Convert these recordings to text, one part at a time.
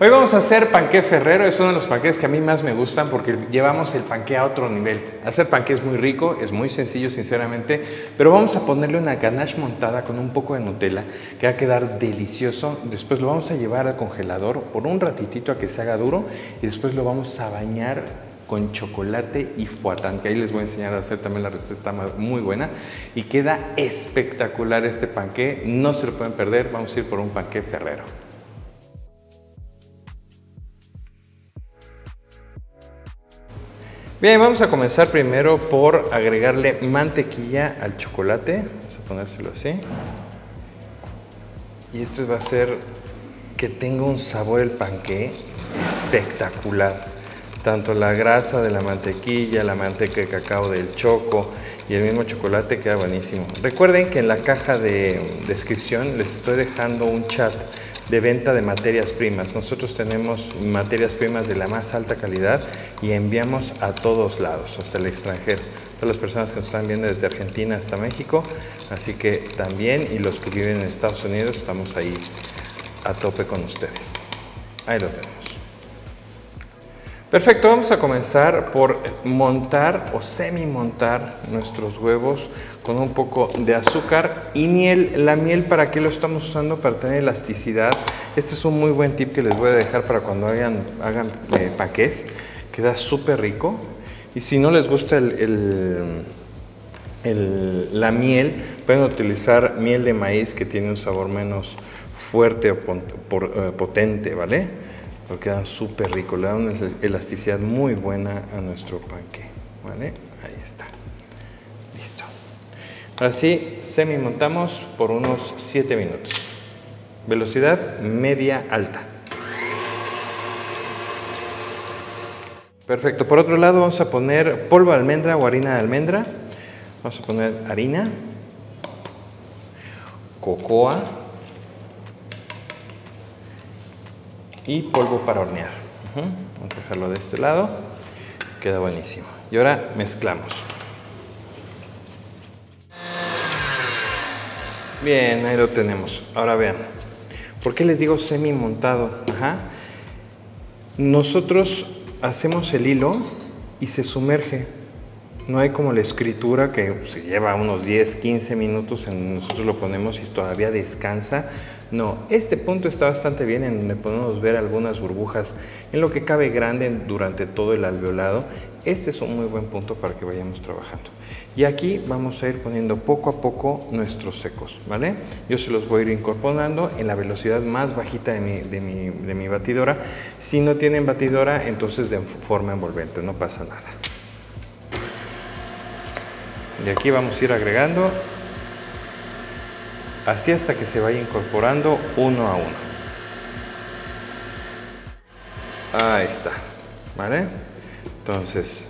Hoy vamos a hacer panqué Ferrero, es uno de los panqués que a mí más me gustan porque llevamos el panqué a otro nivel. Hacer panqué es muy rico, es muy sencillo sinceramente, pero vamos a ponerle una ganache montada con un poco de Nutella que va a quedar delicioso. Después lo vamos a llevar al congelador por un ratitito a que se haga duro y después lo vamos a bañar con chocolate y fouetán, que ahí les voy a enseñar a hacer también. La receta está muy buena y queda espectacular este panqué, no se lo pueden perder. Vamos a ir por un panqué Ferrero. Bien, vamos a comenzar primero por agregarle mantequilla al chocolate. Vamos a ponérselo así. Y esto va a hacer que tenga un sabor el panqué espectacular. Tanto la grasa de la mantequilla, la manteca de cacao del choco y el mismo chocolate queda buenísimo. Recuerden que en la caja de descripción les estoy dejando un chat de venta de materias primas. Nosotros tenemos materias primas de la más alta calidad y enviamos a todos lados, hasta el extranjero. Todas las personas que nos están viendo desde Argentina hasta México, así que también, y los que viven en Estados Unidos, estamos ahí a tope con ustedes. Ahí lo tenemos. Perfecto, vamos a comenzar por montar o semi-montar nuestros huevos con un poco de azúcar y miel. La miel, ¿para qué lo estamos usando? Para tener elasticidad. Este es un muy buen tip que les voy a dejar para cuando hagan panqués. Queda súper rico. Y si no les gusta la miel, pueden utilizar miel de maíz que tiene un sabor menos fuerte o potente, ¿vale? Pero quedan súper ricos, le dan una elasticidad muy buena a nuestro panqué, ¿vale? Ahí está, listo. Ahora sí, semi montamos por unos 7 minutos. Velocidad media alta. Perfecto, por otro lado vamos a poner polvo de almendra o harina de almendra. Vamos a poner harina, cocoa y polvo para hornear. Vamos a dejarlo de este lado, queda buenísimo. Y ahora mezclamos. Bien, ahí lo tenemos. Ahora vean, ¿por qué les digo semi montado? Nosotros hacemos el hilo y se sumerge. No hay como la escritura que se lleva unos 10, 15 minutos, nosotros lo ponemos y todavía descansa. No, este punto está bastante bien, en donde podemos ver algunas burbujas en lo que cabe grande durante todo el alveolado. Este es un muy buen punto para que vayamos trabajando. Y aquí vamos a ir poniendo poco a poco nuestros secos, ¿vale? Yo se los voy a ir incorporando en la velocidad más bajita de mi batidora. Si no tienen batidora, entonces de forma envolvente, no pasa nada. Y aquí vamos a ir agregando así hasta que se vaya incorporando uno a uno. Ahí está, ¿vale? Entonces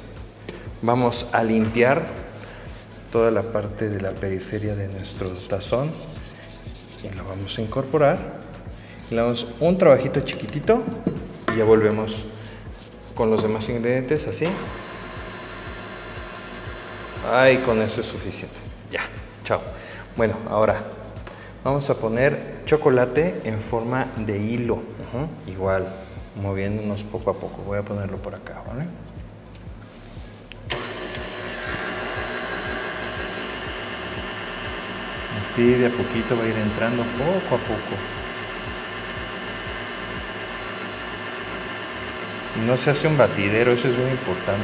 vamos a limpiar toda la parte de la periferia de nuestro tazón y lo vamos a incorporar. Le damos un trabajito chiquitito y ya volvemos con los demás ingredientes así. Ay, con eso es suficiente. Ya, chao. Bueno, ahora vamos a poner chocolate en forma de hilo. Igual, moviéndonos poco a poco. Voy a ponerlo por acá, ¿vale? Así de a poquito va a ir entrando poco a poco. Y no se hace un batidero, eso es muy importante,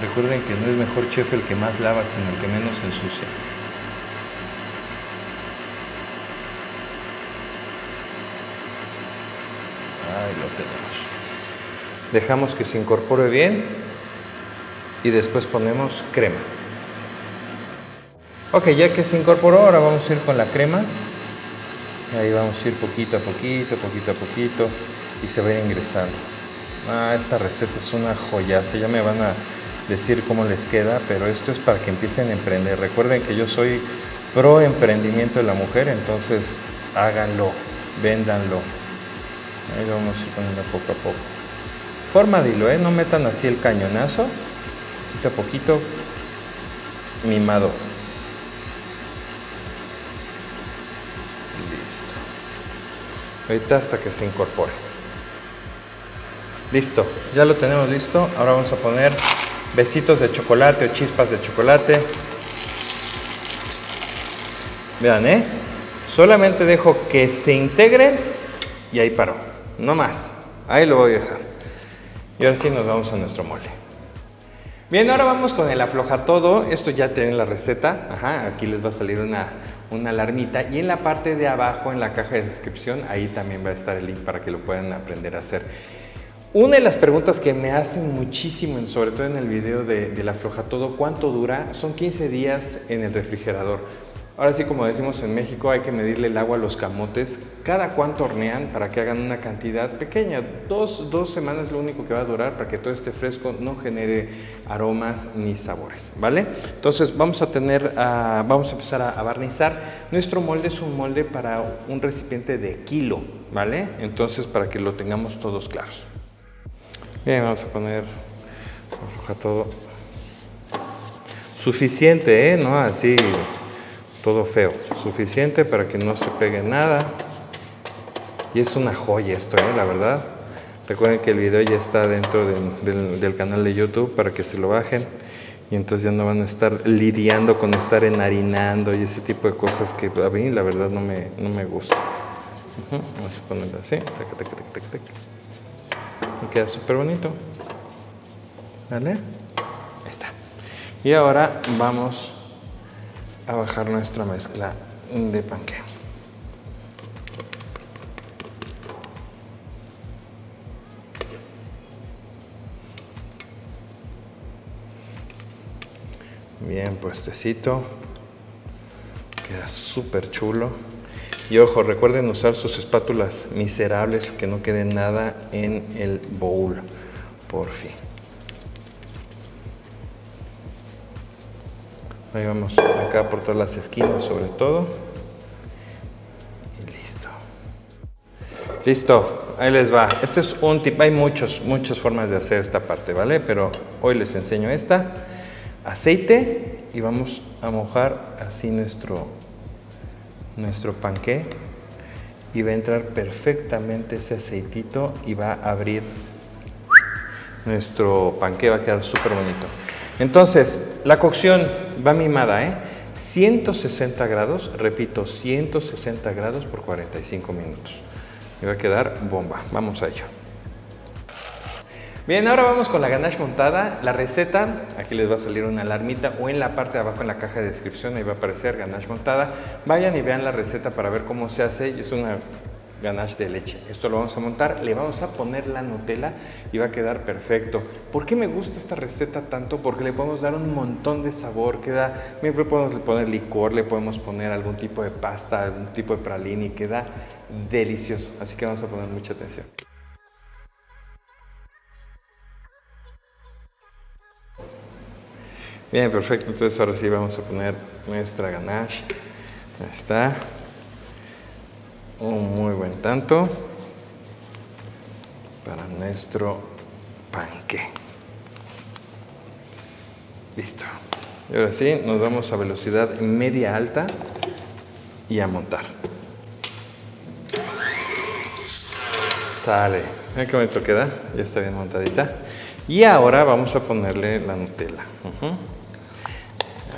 Recuerden que no es mejor chef el que más lava, sino el que menos ensucia. Ahí lo tenemos. Dejamos que se incorpore bien y después ponemos crema. Ok, ya que se incorporó, ahora vamos a ir con la crema. Ahí vamos a ir poquito a poquito, poquito a poquito y se va a ir ingresando. Esta receta es una joyaza, ya me van a decir cómo les queda, pero esto es para que empiecen a emprender. Recuerden que yo soy pro emprendimiento de la mujer, entonces háganlo, véndanlo. Ahí lo vamos a ir poniendo poco a poco. Forma de hilo, no metan así el cañonazo, poquito a poquito, mimado. Listo. ahorita hasta que se incorpore. Listo, ya lo tenemos listo. Ahora vamos a poner besitos de chocolate o chispas de chocolate. Vean, solamente dejo que se integren y ahí paró, no más. Ahí lo voy a dejar. Y ahora sí nos vamos a nuestro molde. Bien, ahora vamos con el afloja todo. Esto ya tienen la receta. Ajá, aquí les va a salir una alarmita. Y en la parte de abajo, en la caja de descripción, ahí también va a estar el link para que lo puedan aprender a hacer. Una de las preguntas que me hacen muchísimo, sobre todo en el video del afloja todo, ¿cuánto dura? Son 15 días en el refrigerador. Ahora sí, como decimos en México, hay que medirle el agua a los camotes. Cada cuánto hornean para que hagan una cantidad pequeña. Dos semanas es lo único que va a durar para que todo esté fresco, no genere aromas ni sabores, ¿vale? Entonces vamos a empezar a barnizar. Nuestro molde es un molde para un recipiente de kilo, ¿vale? Entonces, para que lo tengamos todos claros. Bien, vamos a poner afloja todo. Suficiente, no así todo feo. Suficiente para que no se pegue nada. Y es una joya esto, la verdad. Recuerden que el video ya está dentro del canal de YouTube para que se lo bajen. Y entonces ya no van a estar lidiando con estar enharinando y ese tipo de cosas que a mí la verdad no me gusta. Vamos a ponerlo así. Y queda súper bonito. ¿Vale? Ahí está. Y ahora vamos a bajar nuestra mezcla de panqué. Bien puestecito. Queda súper chulo. Y ojo, recuerden usar sus espátulas miserables, que no quede nada en el bowl, por fin. Ahí vamos acá por todas las esquinas sobre todo. Y listo. Listo, ahí les va. Este es un tip, hay muchas formas de hacer esta parte, ¿vale? Pero hoy les enseño esta. Aceite y vamos a mojar así nuestro panqué y va a entrar perfectamente ese aceitito y va a abrir nuestro panqué, va a quedar súper bonito. Entonces, la cocción va mimada, 160 grados, repito, 160 grados por 45 minutos. Y va a quedar bomba. Vamos a ello. Bien, ahora vamos con la ganache montada. La receta, aquí les va a salir una alarmita o en la parte de abajo en la caja de descripción, ahí va a aparecer ganache montada. Vayan y vean la receta para ver cómo se hace. Es una ganache de leche. Esto lo vamos a montar, le vamos a poner la Nutella y va a quedar perfecto. ¿Por qué me gusta esta receta tanto? Porque le podemos dar un montón de sabor. Le podemos poner licor, le podemos poner algún tipo de pasta, algún tipo de pralini y queda delicioso. Así que vamos a poner mucha atención. Bien, perfecto. Entonces ahora sí vamos a poner nuestra ganache. Ahí está. Un muy buen tanto para nuestro panqué. Listo. Y ahora sí, nos vamos a velocidad media alta y a montar. Sale. Miren qué bonito queda. Ya está bien montadita. Y ahora vamos a ponerle la Nutella.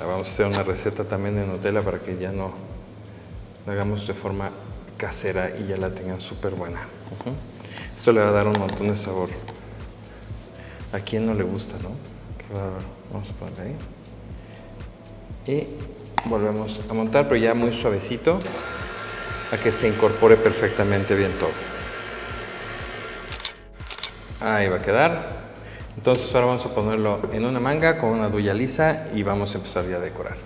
Vamos a hacer una receta también de Nutella para que ya no la hagamos de forma casera y ya la tengan súper buena. Esto le va a dar un montón de sabor. ¿A quién no le gusta, no? Qué bárbaro. Vamos a ponerle ahí. Y volvemos a montar, pero ya muy suavecito, a que se incorpore perfectamente bien todo. Ahí va a quedar. Entonces ahora vamos a ponerlo en una manga con una duya lisa y vamos a empezar ya a decorar.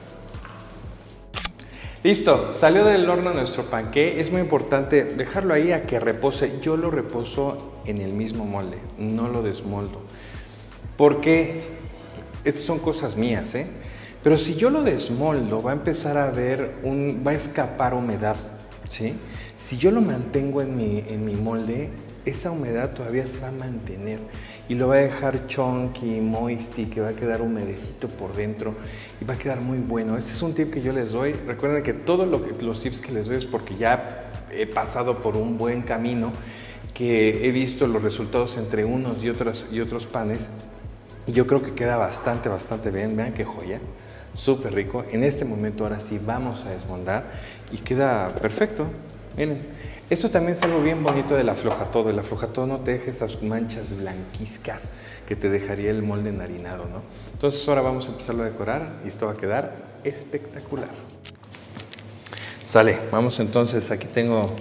Listo, salió del horno nuestro panqué. Es muy importante dejarlo ahí a que repose. Yo lo reposo en el mismo molde, no lo desmoldo. Porque estas son cosas mías, pero si yo lo desmoldo va a empezar a haber va a escapar humedad, ¿sí? Si yo lo mantengo en mi molde, esa humedad todavía se va a mantener y lo va a dejar chunky, moisty, que va a quedar humedecito por dentro y va a quedar muy bueno. Este es un tip que yo les doy. Recuerden que todos los tips que les doy es porque ya he pasado por un buen camino, que he visto los resultados entre unos y otros panes, y yo creo que queda bastante bien. Vean qué joya, súper rico. En este momento ahora sí vamos a desmoldar y queda perfecto. Miren, esto también es algo bien bonito del aflojatodo. El aflojatodo no te deja esas manchas blanquizcas que te dejaría el molde enharinado, ¿no? Entonces ahora vamos a empezarlo a decorar y esto va a quedar espectacular. Sale, vamos entonces, aquí tengo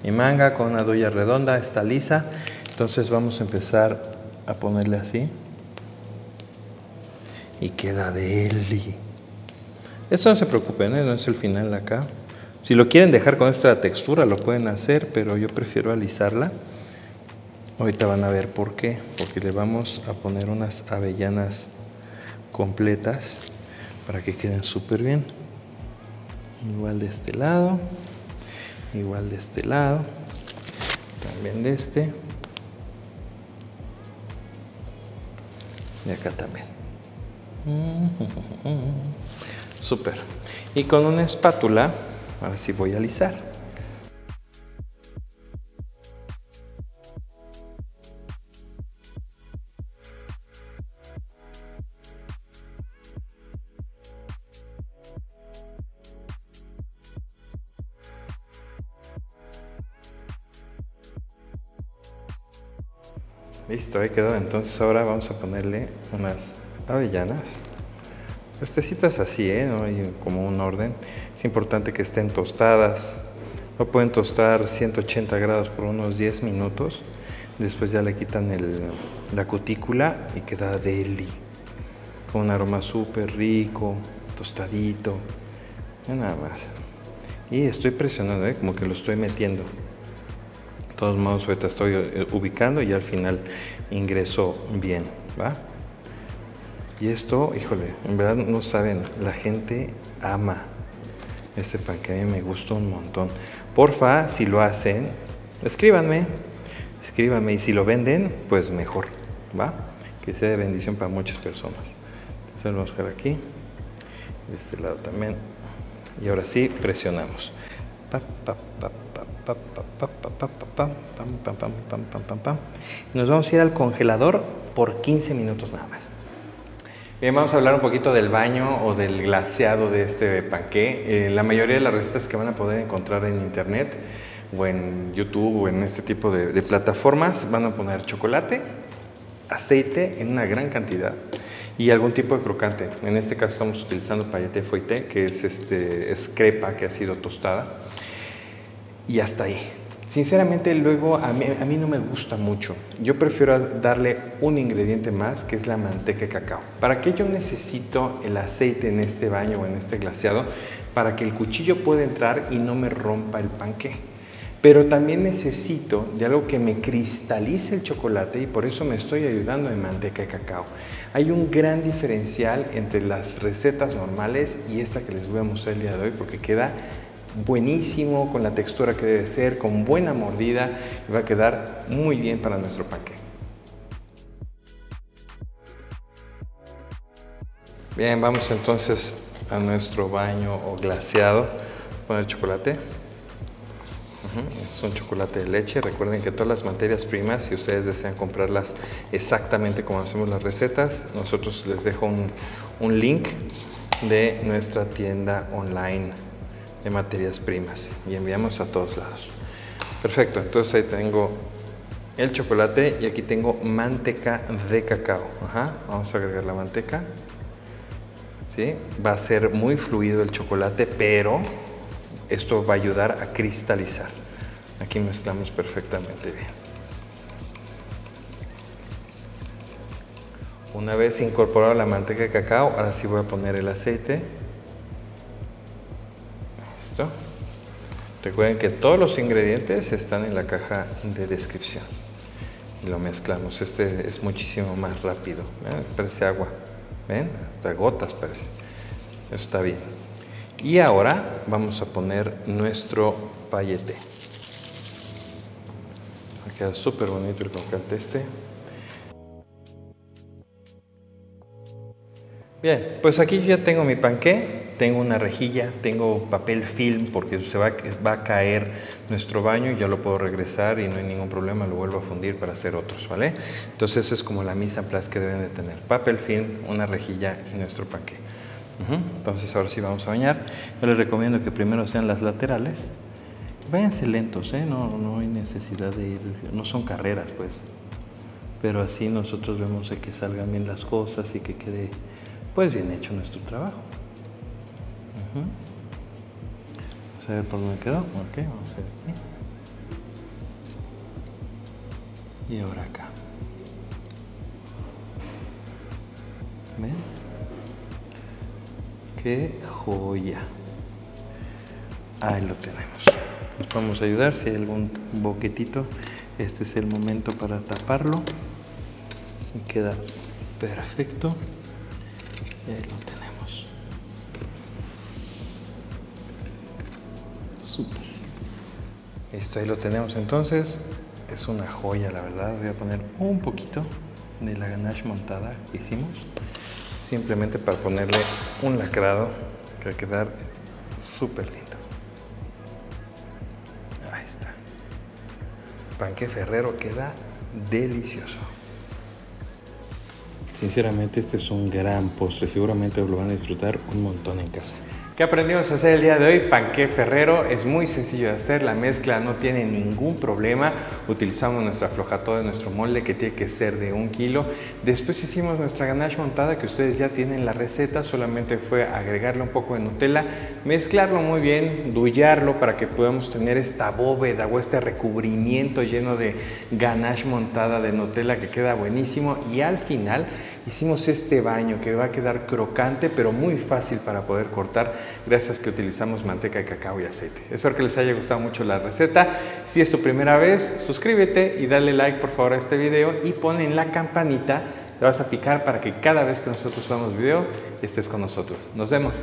mi manga con una duya redonda, está lisa. Entonces vamos a empezar a ponerle así. Y queda deli. Esto no se preocupen, no es el final acá. Si lo quieren dejar con esta textura lo pueden hacer, pero yo prefiero alisarla. Ahorita van a ver por qué. Porque le vamos a poner unas avellanas completas para que queden súper bien. Igual de este lado, igual de este lado, también de este, y acá también. Súper. Y con una espátula, ahora sí voy a alisar. Listo, ahí quedó. Entonces ahora vamos a ponerle unas avellanas. Puestecitas así, no hay como un orden. Es importante que estén tostadas. Lo pueden tostar 180 grados por unos 10 minutos. Después ya le quitan la cutícula y queda deli. Con un aroma súper rico, tostadito. Nada más. Y estoy presionando, como que lo estoy metiendo. De todos modos, ahorita estoy ubicando y al final ingreso bien, ¿va? Y esto, híjole, en verdad no saben, la gente ama este pan, que a mí me gusta un montón. Porfa, si lo hacen, escríbanme, y si lo venden, pues mejor, ¿va? Que sea de bendición para muchas personas. Entonces lo vamos a dejar aquí, de este lado también, y ahora sí, presionamos. Y nos vamos a ir al congelador por 15 minutos nada más. Bien, vamos a hablar un poquito del baño o del glaseado de este panqué. La mayoría de las recetas que van a poder encontrar en internet o en YouTube o en este tipo de plataformas van a poner chocolate, aceite en una gran cantidad y algún tipo de crocante. En este caso estamos utilizando pailleté fouetté, que es crepa que ha sido tostada, y hasta ahí. Sinceramente, luego a mí no me gusta mucho. Yo prefiero darle un ingrediente más, que es la manteca de cacao. ¿Para qué yo necesito el aceite en este baño o en este glaseado? Para que el cuchillo pueda entrar y no me rompa el panqué. Pero también necesito de algo que me cristalice el chocolate, y por eso me estoy ayudando de manteca de cacao. Hay un gran diferencial entre las recetas normales y esta que les voy a mostrar el día de hoy, porque queda buenísimo, con la textura que debe ser, con buena mordida, y va a quedar muy bien para nuestro panqué. Bien, vamos entonces a nuestro baño o glaseado. Poner chocolate. Es un chocolate de leche. Recuerden que todas las materias primas, si ustedes desean comprarlas exactamente como hacemos las recetas, nosotros les dejo un link de nuestra tienda online de materias primas y enviamos a todos lados. Perfecto, entonces ahí tengo el chocolate y aquí tengo manteca de cacao. Vamos a agregar la manteca. ¿Sí? Va a ser muy fluido el chocolate, pero esto va a ayudar a cristalizar. Aquí mezclamos perfectamente bien. Una vez incorporada la manteca de cacao, ahora sí voy a poner el aceite. Listo. Recuerden que todos los ingredientes están en la caja de descripción. Y lo mezclamos. Este es muchísimo más rápido. Parece agua. ¿Ven? Hasta gotas parece. Eso está bien. Y ahora vamos a poner nuestro pailleté. Va a quedar súper bonito el crocante este. Bien, pues aquí yo ya tengo mi panqué, tengo una rejilla, tengo papel film porque va a caer nuestro baño y ya lo puedo regresar y no hay ningún problema, lo vuelvo a fundir para hacer otros, ¿vale? Entonces es como la mise en place que deben de tener, papel film, una rejilla y nuestro panqué. Entonces ahora sí vamos a bañar. Yo les recomiendo que primero sean las laterales. Váyanse lentos, no hay necesidad de ir, no son carreras pues, pero así nosotros vemos que salgan bien las cosas y que quede pues bien hecho nuestro trabajo. Vamos a ver por dónde quedó. Ok, vamos a ver aquí. Y ahora acá. ¿Ven? ¡Qué joya! Ahí lo tenemos. Nos vamos a ayudar. Si hay algún boquetito, este es el momento para taparlo. Y queda perfecto. Y ahí lo tenemos. Súper. Listo, ahí lo tenemos entonces. Es una joya, la verdad. Voy a poner un poquito de la ganache montada que hicimos. Simplemente para ponerle un lacrado que va a quedar súper lindo. Ahí está. Panqué Ferrero queda delicioso. Sinceramente este es un gran postre, seguramente lo van a disfrutar un montón en casa. ¿Qué aprendimos a hacer el día de hoy? Panqué Ferrero, es muy sencillo de hacer, la mezcla no tiene ningún problema. Utilizamos nuestra flojatoda de nuestro molde que tiene que ser de 1 kilo. Después hicimos nuestra ganache montada que ustedes ya tienen la receta, solamente fue agregarle un poco de Nutella, mezclarlo muy bien, dullarlo para que podamos tener esta bóveda o este recubrimiento lleno de ganache montada de Nutella que queda buenísimo, y al final hicimos este baño que va a quedar crocante pero muy fácil para poder cortar gracias que utilizamos manteca de cacao y aceite. Espero que les haya gustado mucho la receta. Si es tu primera vez, suscríbete y dale like por favor a este video y pon en la campanita, le vas a picar para que cada vez que nosotros subamos video estés con nosotros. Nos vemos.